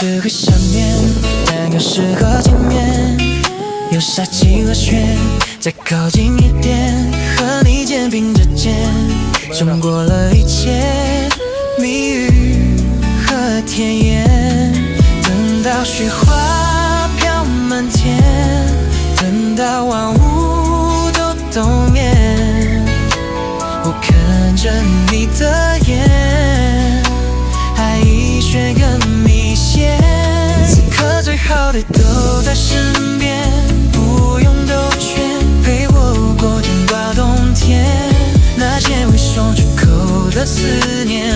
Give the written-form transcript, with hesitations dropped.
适合想念，但更适合见面。有杀气和血，再靠近一点，和你肩并着肩，冲过了一切蜜语和甜言。等到雪花飘满天，等到万物都冬眠，我看着你的眼，爱已雪更明显。此刻最好的都在身边，不用兜圈，陪我过整个冬天。那些未说出口的思念，